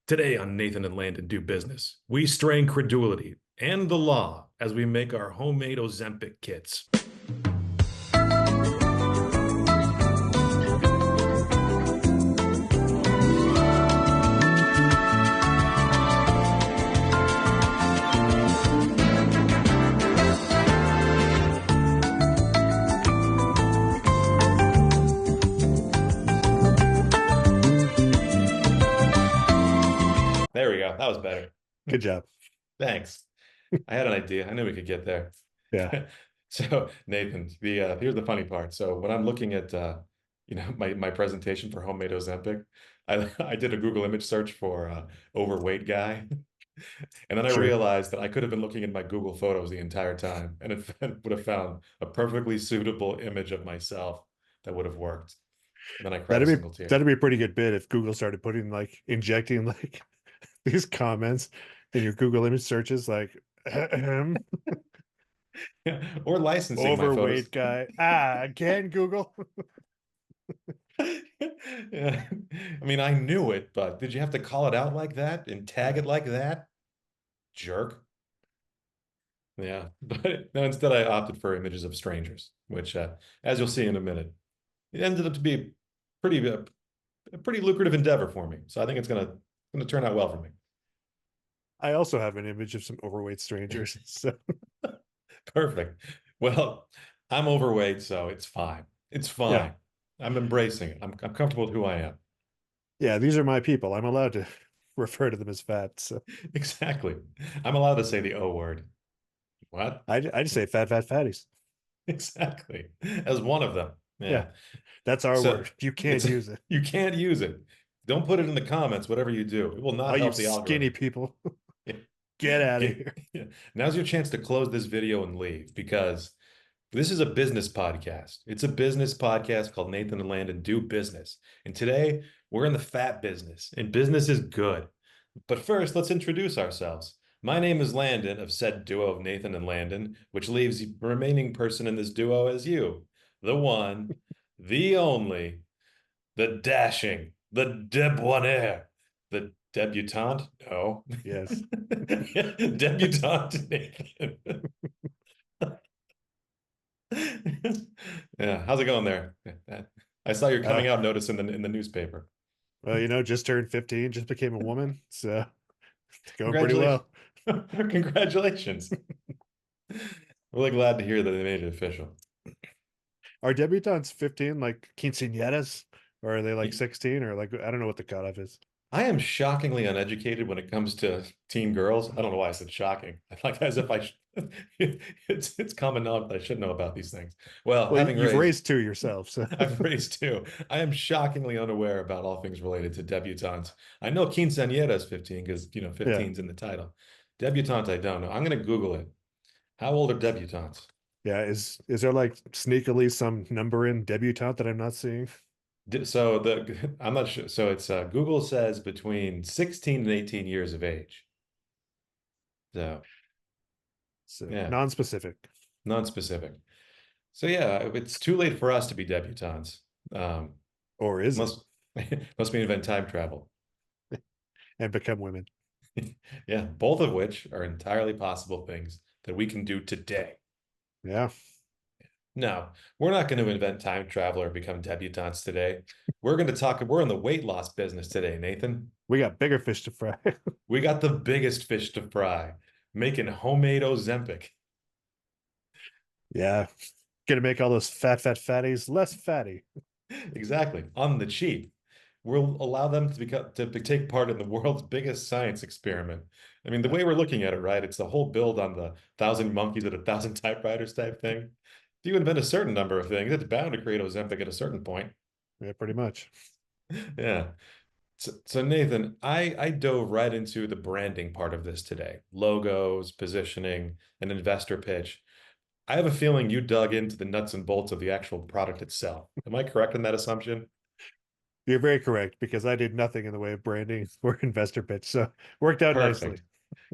Today on Nathan and Landon Do Business, we strain credulity and the law as we make our homemade Ozempic kits. There we go. That was better. Good job. Thanks. I had an idea. I knew we could get there. Yeah. So Nathan, here's the funny part. So when I'm looking at my presentation for homemade Ozempic, I did a Google image search for overweight guy, and then I Sure. realized that I could have been looking in my Google Photos the entire time, and it would have found a perfectly suitable image of myself that would have worked. And then I cried a That'd be single tear. that'd be a pretty good bit if Google started putting injecting these comments in your Google image searches, Or licensing my photos. overweight guy. Again, Google. Yeah. I mean, I knew it, but did you have to call it out like that and tag it like that? Jerk. Yeah. But no, instead I opted for images of strangers, which, as you'll see in a minute, it ended up to be pretty, a pretty lucrative endeavor for me. So I think it's gonna turn out well for me. I also have an image of some overweight strangers. So Perfect. Well, I'm overweight, so it's fine. It's fine. yeah. I'm embracing it. I'm comfortable with who I am. Yeah, these are my people. I'm allowed to refer to them as fat. So Exactly. I'm allowed to say the O word. What? I just say fat, fatties. Exactly. As one of them. Yeah. Yeah. That's our So word. You can't use it. you can't use it. Don't put it in the comments, whatever you do. It will not All you help the skinny algorithm. people, Yeah. get out of Yeah. here. Yeah. Now's your chance to close this video and leave because this is a business podcast. It's a business podcast called Nathan and Landon Do Business. And today we're in the fat business, and business is good. But first, let's introduce ourselves. My name is Landon of said duo of Nathan and Landon, which leaves the remaining person in this duo as you, the one, the only, the dashing, the debonair, the debutante? No. Yes. Debutante Nathan. Yeah, how's it going there? I saw your Uh, coming out notice in the newspaper. well, just turned 15, just became a woman. So it's going pretty Congratulations. well. Congratulations. Really glad to hear that they made it official. Are debutantes 15 like quinceañeras? Or are they like Y- 16? Or I don't know what the cutoff is. I am shockingly uneducated when it comes to teen girls. I don't know why I said shocking. Like as if it's common knowledge that I should know about these things. Well, Well, having you've raised, raised two yourself. So I've raised two. I am shockingly unaware about all things related to debutantes. I know quinceañera is 15 because, yeah. 15's in the title. Debutante, I don't know. I'm going to Google it. How old are debutantes? Yeah. Is there like sneakily some number in debutante that I'm not seeing? So I'm not sure. So it's Google says between 16 and 18 years of age. So So yeah, non-specific. non-specific. So yeah, it's too late for us to be debutantes. Or is it? Must must we invent time travel? And become women. Yeah, both of which are entirely possible things that we can do today. Yeah. No, we're not going to invent time travel or become debutantes today. We're in the weight loss business today, Nathan. We got bigger fish to fry. We got the biggest fish to fry, making homemade Ozempic. Yeah. Gonna make all those fatties less fatty. Exactly. On the cheap. We'll allow them to take part in the world's biggest science experiment. I mean, the way we're looking at it, right? It's the whole build on the 1,000 monkeys at 1,000 typewriters type thing. If you invent a certain number of things, it's bound to create Ozempic at a certain point. Yeah, pretty much. Yeah. So Nathan, I dove right into the branding part of this today. Logos, positioning, an investor pitch. I have a feeling you dug into the nuts and bolts of the actual product itself. Am I correct in that assumption? You're very correct because I did nothing in the way of branding or investor pitch. So worked out nicely. Perfect.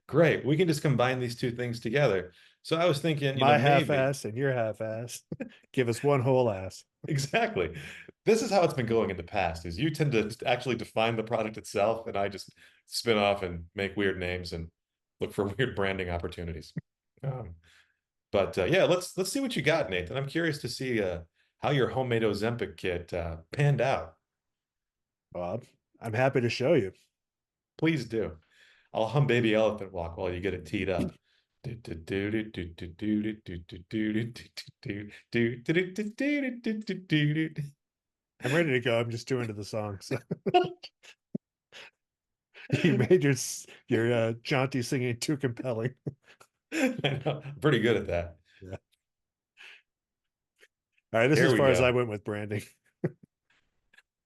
Great. We can just combine these two things together. So I was thinking, My half maybe ass and your half ass. Give us one whole ass. exactly. This is how it's been going in the past, is you tend to actually define the product itself, and I just spin off and make weird names and look for weird branding opportunities. Um, but yeah, let's see what you got, Nathan. I'm curious to see how your homemade Ozempic kit panned out. Bob, I'm happy to show you. Please do. I'll hum Baby Elephant Walk while you get it teed up. I'm ready to go. I'm just too into the song. So you made your jaunty singing too compelling. I know. I'm pretty good at that. Yeah. All right, this is Here as we far as I go. went with branding.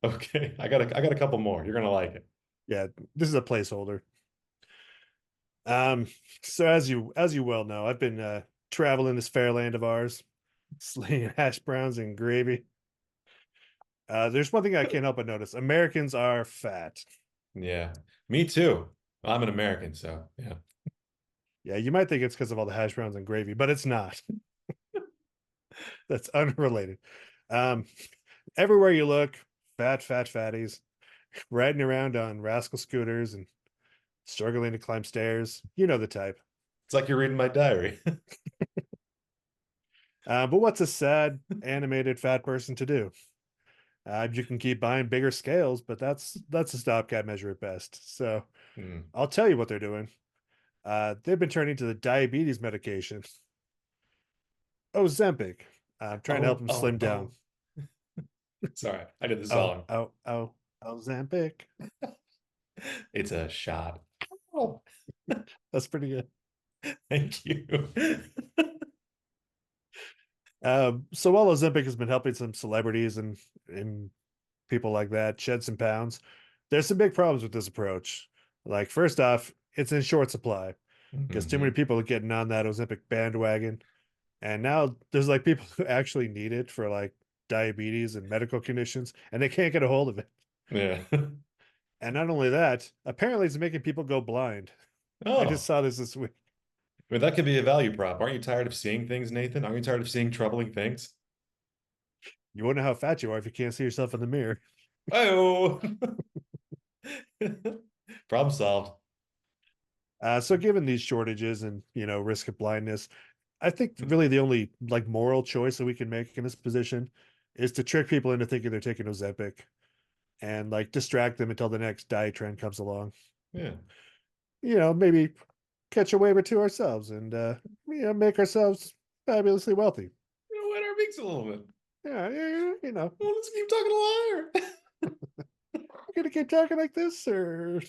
Okay, I got a couple more. You're gonna like it. Yeah, this is a placeholder. Um, so as you well know, I've been traveling this fair land of ours, slinging hash browns and gravy. There's one thing I can't help but notice: Americans are fat. Yeah, me too. I'm an American, so yeah. Yeah, you might think it's because of all the hash browns and gravy, but it's not. That's unrelated. Um, everywhere you look, fat fatties riding around on rascal scooters and struggling to climb stairs. You know the type. It's like you're reading my diary. But what's a sad animated fat person to do? You can keep buying bigger scales, but that's a stopgap measure at best. So Hmm. I'll tell you what they're doing. They've been turning to the diabetes medication, Ozempic. I'm trying to help Oh, them slim oh, down. oh. Sorry, I did the Oh, song. oh, oh, Ozempic. It's a shot. Oh, That's pretty good. thank you. So while Ozempic has been helping some celebrities and people like that shed some pounds, there's some big problems with this approach. Like first off, it's in short supply because too many Hmm. people are getting on that Ozempic bandwagon. And now there's like people who actually need it for like diabetes and medical conditions, and they can't get a hold of it. Yeah. And not only that, apparently it's making people go blind. I just Oh, saw this week. I mean, that could be a value prop. Aren't you tired of seeing things, Nathan? Aren't you tired of seeing troubling things? You won't know how fat you are if you can't see yourself in the mirror. Oh, problem solved. So given these shortages and risk of blindness, I think really the only like moral choice that we can make in this position is to trick people into thinking they're taking Ozempic and like distract them until the next diet trend comes along. Yeah. Maybe catch a wave or two ourselves and make ourselves fabulously wealthy. Wet our beaks a little bit. Yeah, yeah, Well, let's keep talking louder. we're gonna keep talking like this, or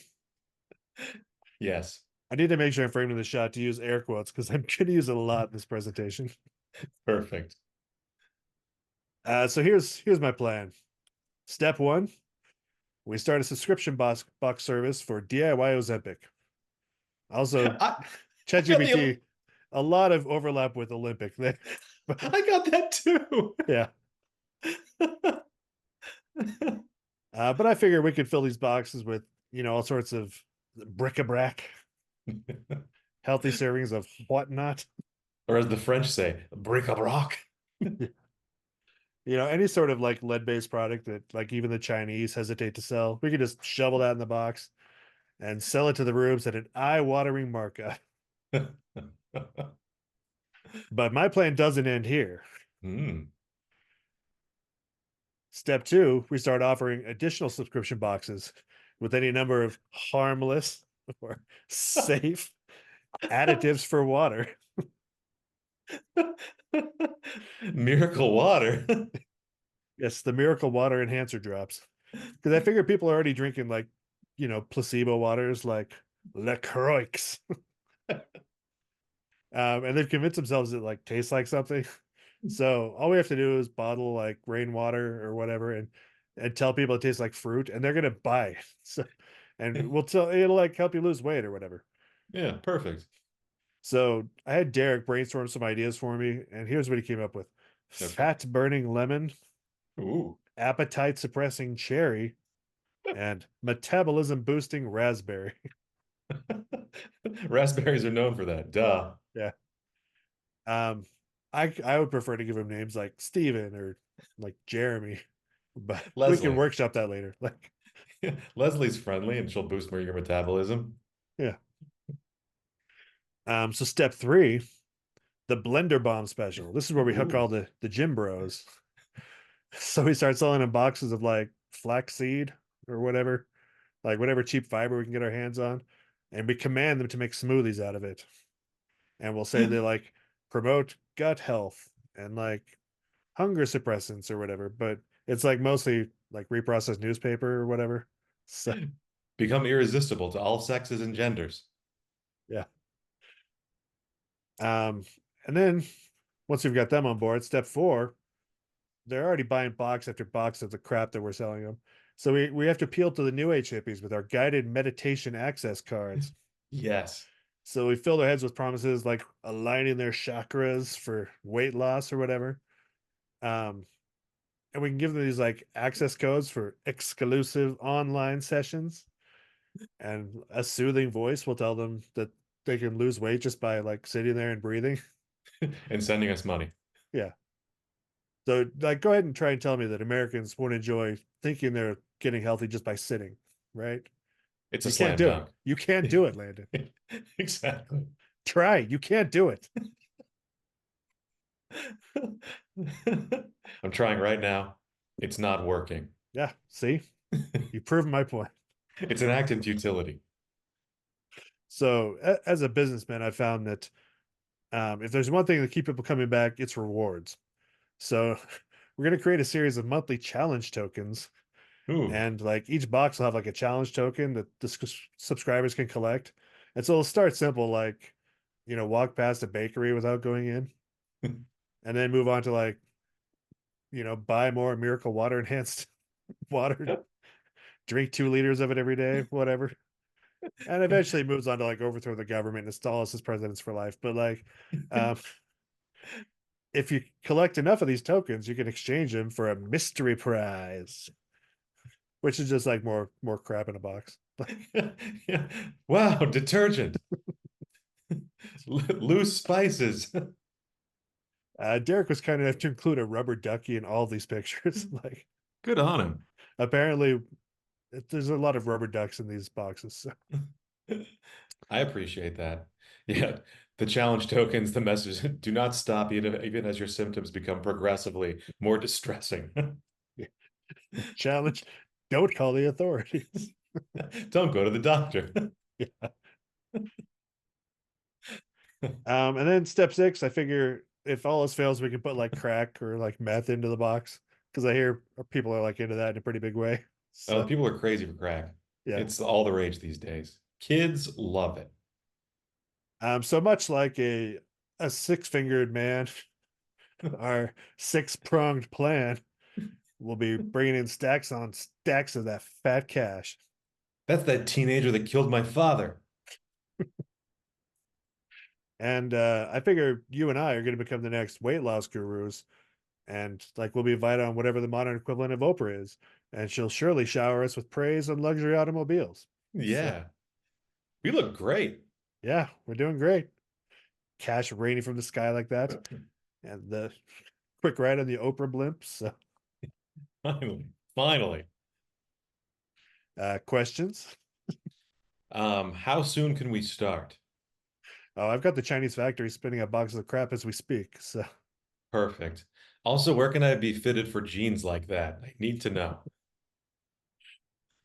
Yes, I need to make sure I'm framing the shot to use air quotes because I'm gonna use it a lot in this presentation. perfect. So here's my plan. Step one: we start a subscription box service for DIY Ozempic. Also, I got the ChatGPT, a lot of overlap with Olympic there, but I got that too. yeah. But I figure we could fill these boxes with all sorts of bric-a-brac, healthy servings of whatnot. Or as the French say, bric-a-brac. Any sort of like lead-based product that like even the Chinese hesitate to sell. We could just shovel that in the box and sell it to the rubes at an eye-watering markup. But my plan doesn't end here. Hmm. Step two, we start offering additional subscription boxes with any number of harmless or safe additives for water. Miracle water. Yes, the miracle water enhancer drops. Because I figure people are already drinking like, placebo waters like LaCroix. And they've convinced themselves it like tastes like something. So all we have to do is bottle like rainwater or whatever and tell people it tastes like fruit and they're gonna buy it. So and we'll tell it'll like help you lose weight or whatever. Yeah, perfect. So I had Derek brainstorm some ideas for me, and here's what he came up with: Okay. fat burning lemon, Ooh. appetite suppressing cherry, and metabolism boosting raspberry. Raspberries are known for that. Duh. Yeah. Um, I would prefer to give him names like Steven or like Jeremy, but we can Leslie. workshop that later. Like Leslie's friendly and she'll boost your metabolism. Yeah. So step 3, the blender bomb special. This is where we hook Ooh. all the gym bros. So we start selling in boxes of like flaxseed or whatever, like whatever cheap fiber we can get our hands on, and we command them to make smoothies out of it. And we'll say they like promote gut health and like hunger suppressants or whatever, but it's like mostly like reprocessed newspaper or whatever. So Become irresistible to all sexes and genders. yeah. Um, and then once we've got them on board, step 4, they're already buying box after box of the crap that we're selling them. So we have to appeal to the new age hippies with our guided meditation access cards. Yes. So we fill their heads with promises like aligning their chakras for weight loss or whatever. Um, and we can give them these like access codes for exclusive online sessions. And a soothing voice will tell them that they can lose weight just by like sitting there and breathing. And sending us money. Yeah. So like go ahead and try and tell me that Americans won't enjoy thinking they're getting healthy just by sitting, right? It's a You can't slam do it. dunk. You can't do it, Landon. Exactly. Try. You can't do it. I'm trying right now. It's not working. Yeah. See, you proved my point. It's an act of futility. So as a businessman, I found that if there's one thing that keep people coming back, it's rewards. So we're going to create a series of monthly challenge tokens, Ooh. and like each box will have like a challenge token that the subscribers can collect. And so it'll start simple, like walk past a bakery without going in, and then move on to like buy more miracle water enhanced water, drink 2 liters of it every day, whatever. And eventually moves on to like overthrow the government and install us as presidents for life. But like, um, if you collect enough of these tokens, you can exchange them for a mystery prize, which is just like more crap in a box. Yeah. Wow, detergent. Loose spices. Derek was kind enough to include a rubber ducky in all these pictures. Like, Good on him. apparently, there's a lot of rubber ducks in these boxes. So. I appreciate that. Yeah, the challenge tokens, the message, do not stop even as your symptoms become progressively more distressing. Challenge: don't call the authorities. Don't go to the doctor. Yeah. And then step 6, I figure if all else fails, we can put like crack or like meth into the box because I hear people are like into that in a pretty big way. Oh, So people are crazy for crack. yeah. It's all the rage these days. Kids love it. So much like a six-fingered man, our six-pronged plan will be bringing in stacks on stacks of that fat cash. That's that teenager that killed my father. And I figure you and I are going to become the next weight loss gurus, and like we'll be invited on whatever the modern equivalent of Oprah is, and she'll surely shower us with praise on luxury automobiles. So Yeah. We look great. yeah, we're doing great. Cash raining from the sky like that, and the quick ride on the Oprah blimp. So Finally. Finally. questions? How soon can we start? Oh, I've got the Chinese factory spinning up boxes of crap as we speak. So Perfect. Also, where can I be fitted for jeans like that? I need to know.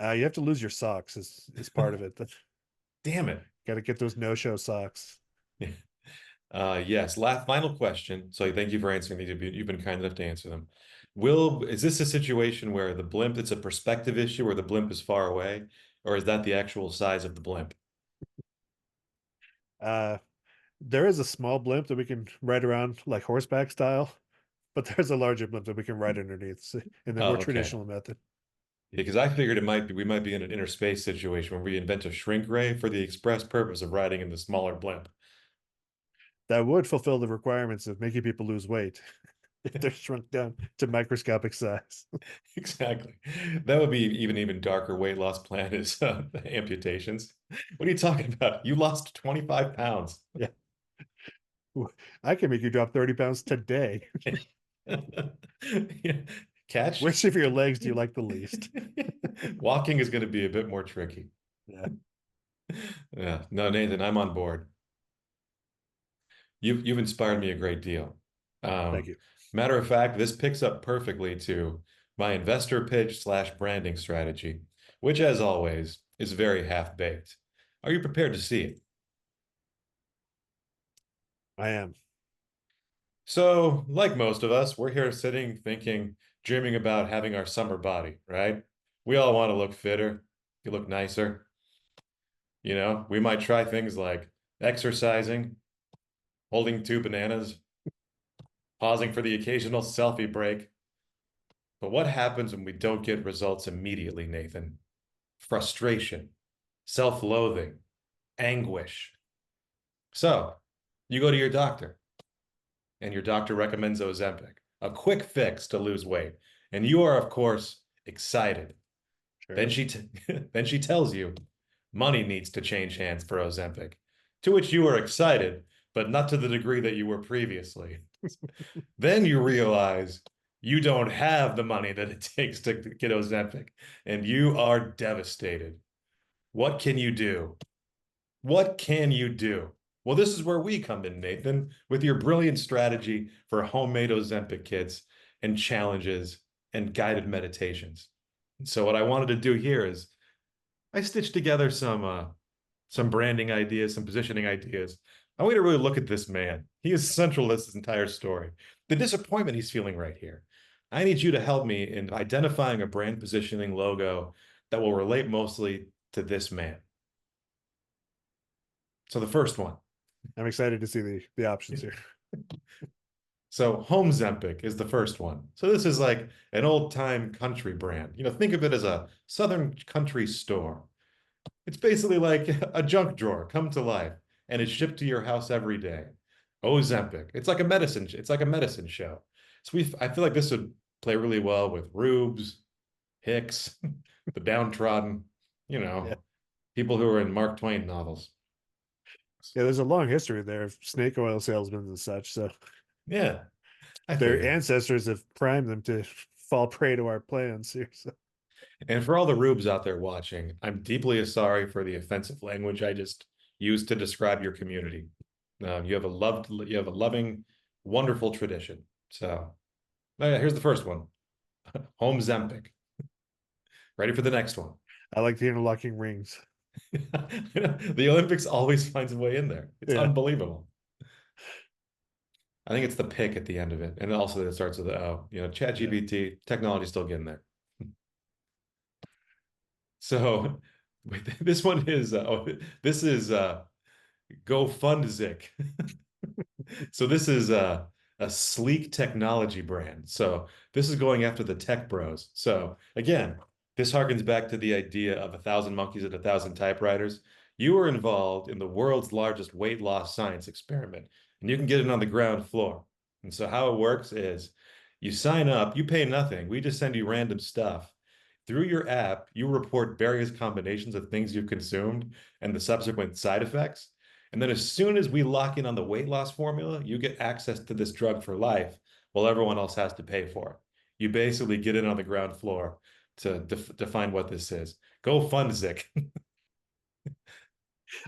you have to lose your socks is part of it. Damn it. Got to get those no-show socks. Yes. Last final question. So thank you for answering these. You've been kind enough to answer them. Is this a situation where the blimp, it's a perspective issue where the blimp is far away, or is that the actual size of the blimp? Uh, there is a small blimp that we can ride around like horseback style, but there's a larger blimp that we can ride underneath in the more Oh, okay. traditional method. Yeah, because I figured we might be in an inner space situation where we invent a shrink ray for the express purpose of riding in the smaller blimp. That would fulfill the requirements of making people lose weight if they're shrunk down to microscopic size. Exactly. That would be even darker weight loss plan is amputations. What are you talking about? You lost 25 pounds. Yeah. I can make you drop 30 pounds today. Yeah. Catch? Which of your legs do you like the least? Walking is going to be a bit more tricky. Yeah. Yeah. No, Nathan, I'm on board. You've inspired me a great deal. Thank Um, you. Matter of fact, this picks up perfectly to my investor pitch slash branding strategy, which, as always, is very half-baked. Are you prepared to see it? I am. So, like most of us, we're here sitting, thinking, dreaming about having our summer body, right? We all want to look fitter, you look nicer. We might try things like exercising, holding two bananas, pausing for the occasional selfie break. But what happens when we don't get results immediately, Nathan? Frustration, self-loathing, anguish. So, you go to your doctor, and your doctor recommends Ozempic, a quick fix to lose weight. And you are, of course, excited. Then Sure. she then she tells you money needs to change hands for Ozempic, to which you are excited, but not to the degree that you were previously. Then you realize you don't have the money that it takes to get Ozempic, and you are devastated. What can you do? What can you do? Well, this is where we come in, Nathan, with your brilliant strategy for homemade Ozempic kits and challenges and guided meditations. So what I wanted to do here is I stitched together some branding ideas, some positioning ideas. I want you to really look at this man. He is central to this entire story. The disappointment he's feeling right here. I need you to help me in identifying a brand positioning logo that will relate mostly to this man. So the first one. I'm excited to see the options here. So Home Zempic is the first one. So this is like an old time country brand. Think of it as a southern country store. It's basically like a junk drawer come to life, and it's shipped to your house every day. Ozempic. It's like a medicine. It's like a medicine show. So I feel like this would play really well with Rubes, Hicks, the downtrodden, you Yeah. know, people who are in Mark Twain novels. Yeah, there's a long history there of snake oil salesmen and such. So Yeah, I their figured. ancestors have primed them to fall prey to our plans here. So And for all the rubes out there watching, I'm deeply sorry for the offensive language I just used to describe your community. You have a loving, wonderful tradition. So, here's the first one: Home Zempic. Ready for the next one? I like the interlocking rings. The Olympics always finds a way in there. It's Yeah. unbelievable. I think it's the pick at the end of it, and also that it starts with the O. Yeah. ChatGPT technology still getting there. So, this one is this is GoFundzik. So this is a sleek technology brand. So this is going after the tech bros. So again, this harkens back to the idea of 1,000 monkeys and 1,000 typewriters. You were involved in the world's largest weight loss science experiment, and you can get it on the ground floor. And so how it works is you sign up, you pay nothing. We just send you random stuff. Through your app, you report various combinations of things you've consumed and the subsequent side effects. And then as soon as we lock in on the weight loss formula, you get access to this drug for life while everyone else has to pay for it. You basically get in on the ground floor to define what this is. Go fund Zik.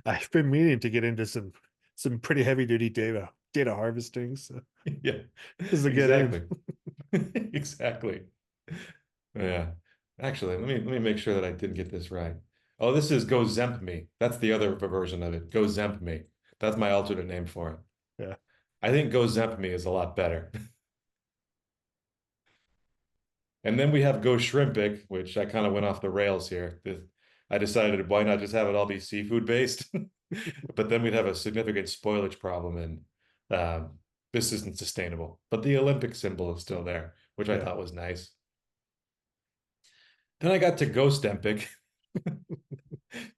I've been meaning to get into some pretty heavy duty data harvesting. So Yeah, this is a good end. exactly. Exactly. Yeah. Actually, let me make sure that I did get this right. Oh, this is Go Zemp Me. That's the other version of it. Go Zemp Me. That's my alternate name for it. Yeah. I think Go Zemp Me is a lot better. And then we have Go Shrimpic, which I kind of went off the rails here. I decided why not just have it all be seafood based? But then we'd have a significant spoilage problem, and this isn't sustainable. But the Olympic symbol is still there, which I Yeah. thought was nice. Then I got to Ghost Empic,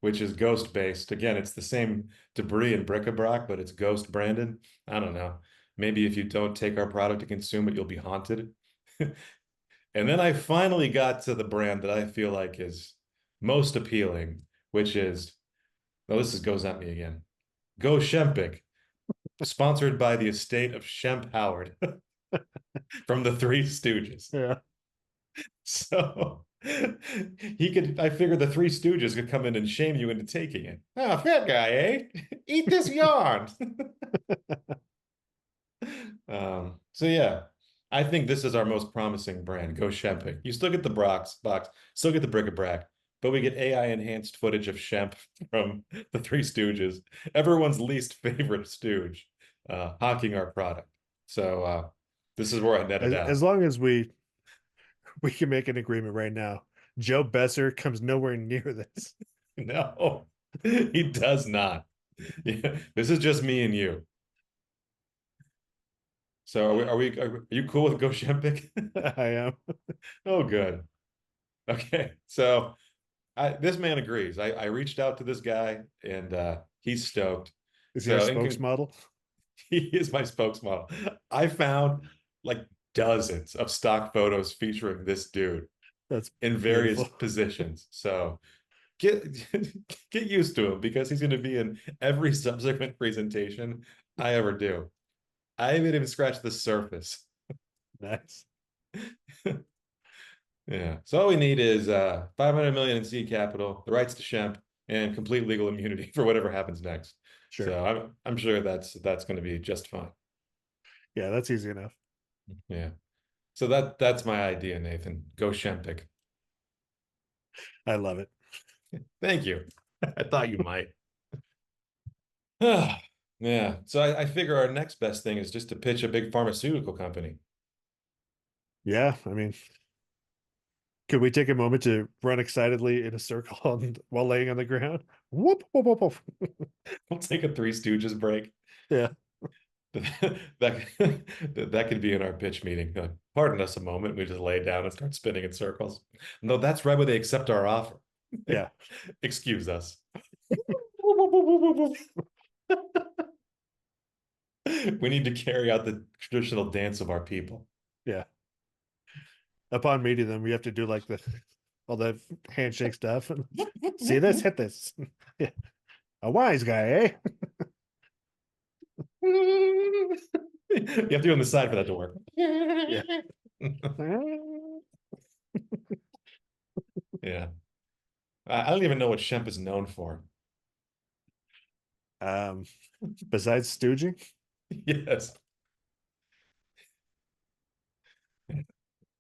which is ghost based. Again, it's the same debris and bric-a-brac, but it's ghost branded. I don't know. Maybe if you don't take our product to consume it, you'll be haunted. And then I finally got to the brand that I feel like is most appealing, which is, oh, this is goes at me again. Go Shempic, sponsored by the estate of Shemp Howard from the Three Stooges. Yeah. So I figured the Three Stooges could come in and shame you into taking it. Ah, fat guy, eh? Eat this yarn. So yeah, I think this is our most promising brand. Go Shemping. You still get the box, still get the bric-a-brac, but we get AI enhanced footage of Shemp from the Three Stooges, everyone's least favorite stooge, hawking our product. So this is where I netted As out. long as we can make an agreement right now. Joe Besser comes nowhere near this. No, he does not. Yeah, this is just me and you. So are you cool with Go Shempic? I am. Oh, good. Okay. So this man agrees. I reached out to this guy and he's stoked. Is he our So in con spokesmodel? he is my spokesmodel. I found like dozens of stock photos featuring this dude That's in various beautiful. positions. So get get used to him because he's going to be in every subsequent presentation I ever do. I haven't even scratched the surface. Nice. Yeah. So all we need is 500 million in seed capital, the rights to Shemp, and complete legal immunity for whatever happens next. Sure. So I'm sure that's going to be just fine. Yeah, that's easy enough. Yeah. So that's my idea, Nathan. Go Shempic. I love it. Thank you. I thought you might. Yeah. So I figure our next best thing is just to pitch a big pharmaceutical company. Yeah, I mean, could we take a moment to run excitedly in a circle while laying on the ground? Whoop, whoop, whoop, whoop. We'll take a Three Stooges break. Yeah, That that could be in our pitch meeting. Pardon us a moment. We just lay down and start spinning in circles. No, that's right when they accept our offer. yeah, Excuse us. We need to carry out the traditional dance of our people. yeah. Upon meeting them, we have to do like the all the handshake stuff. See this? Hit this. Yeah. A wise guy, eh? You have to be on the side for that to work. Yeah. Yeah. I don't even know what Shemp is known for. Um, besides stooging, Yes.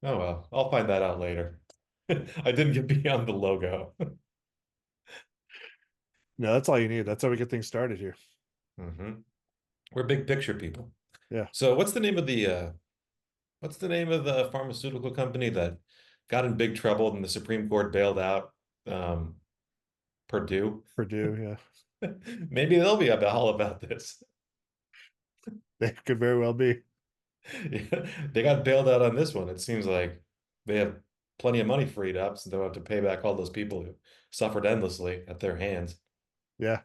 Oh well, I'll find that out later. I didn't get beyond the logo. no, that's all you need. That's how we get things started here. Mhm. We're big picture people. Yeah, So what's the name of the pharmaceutical company that got in big trouble and the Supreme Court bailed out? Um, Purdue. Purdue. Yeah, Maybe they'll be all about this. they could very well be. Yeah, they got bailed out on this one. It seems like they have plenty of money freed up, so they don't have to pay back all those people who suffered endlessly at their hands. Yeah,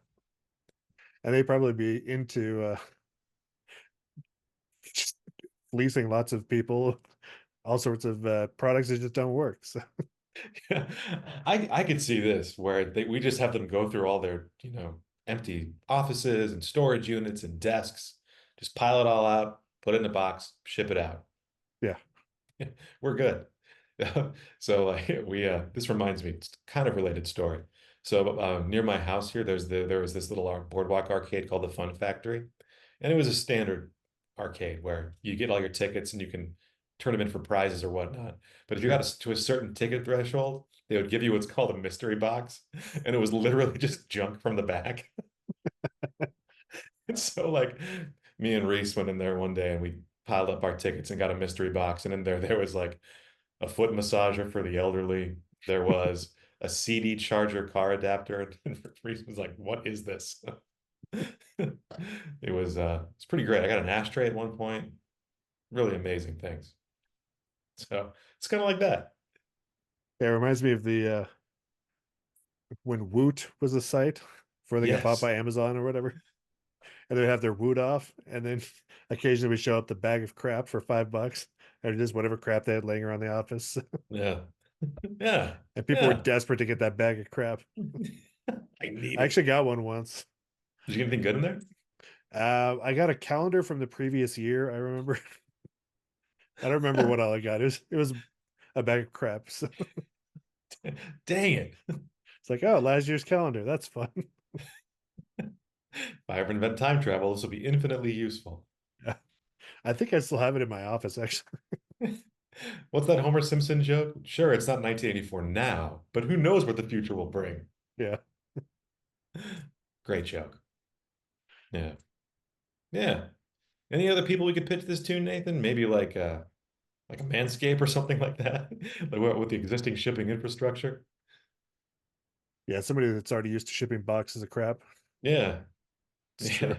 and they'd probably be into just fleecing lots of people, all sorts of products that just don't work. So I could see this where we just have them go through all their, empty offices and storage units and desks, just pile it all out, put it in a box, ship it out. yeah, We're good. So like this reminds me, it's kind of related story. So near my house here, there was this little boardwalk arcade called the Fun Factory, and it was a standard arcade where you get all your tickets and you can turn them in for prizes or whatnot. But if you sure. got to a certain ticket threshold, they would give you what's called a mystery box, and it was literally just junk from the back. And so like me and Reese went in there one day and we piled up our tickets and got a mystery box, and in there was like a foot massager for the elderly. There was a CD charger car adapter. And Reese was like, "What is this?" It's pretty great. I got an ashtray at one point. Really amazing things. So it's kind of like that. Yeah, it reminds me of the when Woot was a site before they got bought Yes. by Amazon or whatever, and they have their Woot off, and then occasionally we show up the bag of crap for $5, and just whatever crap they had laying around the office, Yeah. Yeah. and people were Yeah. desperate to get that bag of crap. I need I it. actually got one once. Did you get anything good in there? I got a calendar from the previous year. I remember. I don't remember what all I got. It was a bag of crap. So Dang it. it's like, oh, last year's calendar. That's fun. If I ever invent time travel, this will be infinitely useful. Yeah. I think I still have it in my office, actually. What's that Homer Simpson joke? Sure, it's not 1984 now, but who knows what the future will bring? Yeah. Great joke. Yeah. Yeah. Any other people we could pitch this to, Nathan? Maybe like a Manscape or something like that? Like what with the existing shipping infrastructure? Yeah. Somebody that's already used to shipping boxes of crap. Yeah. It's true. Yeah.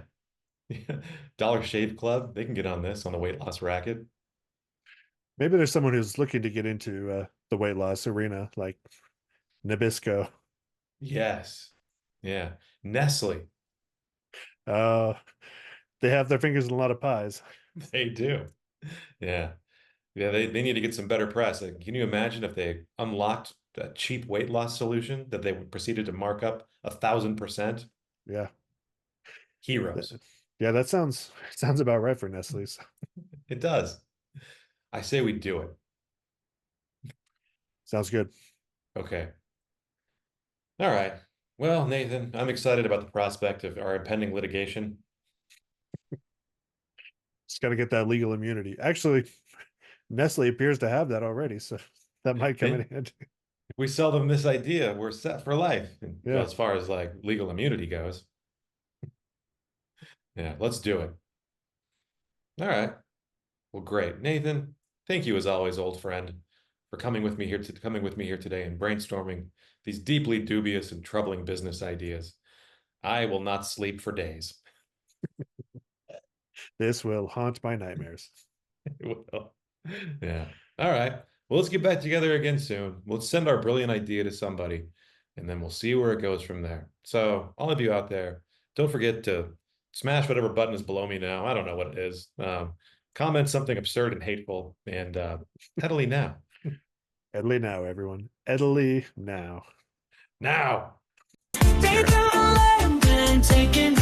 Yeah. Dollar Shave Club, they can get on this on the weight loss racket. Maybe there's someone who's looking to get into the weight loss arena, like Nabisco. Yes. Yeah. Nestle, Uh, they have their fingers in a lot of pies. they do. Yeah. Yeah, they need to get some better press. Like, can you imagine if they unlocked a cheap weight loss solution that they proceeded to mark up 1,000%? Yeah. Heroes. Yeah, that sounds about right for Nestle's. It does. I say we do it. Sounds good. Okay. All right. Well, Nathan, I'm excited about the prospect of our impending litigation. Just got to get that legal immunity. Actually, Nestle appears to have that already, so that might come in If handy. we sell them this idea, we're set for life. Well, Yeah. as far as like legal immunity goes. Yeah, let's do it. All right. Well, great. Nathan, thank you as always, old friend, for coming with me here today and brainstorming these deeply dubious and troubling business ideas. I will not sleep for days. This will haunt my nightmares. Well, yeah. All right. Well, let's get back together again soon. We'll send our brilliant idea to somebody, and then we'll see where it goes from there. So, all of you out there, don't forget to smash whatever button is below me now. I don't know what it is. Comment something absurd and hateful, and peddly now. Edley now, everyone. Edley now. Now. Nathan and Landon taking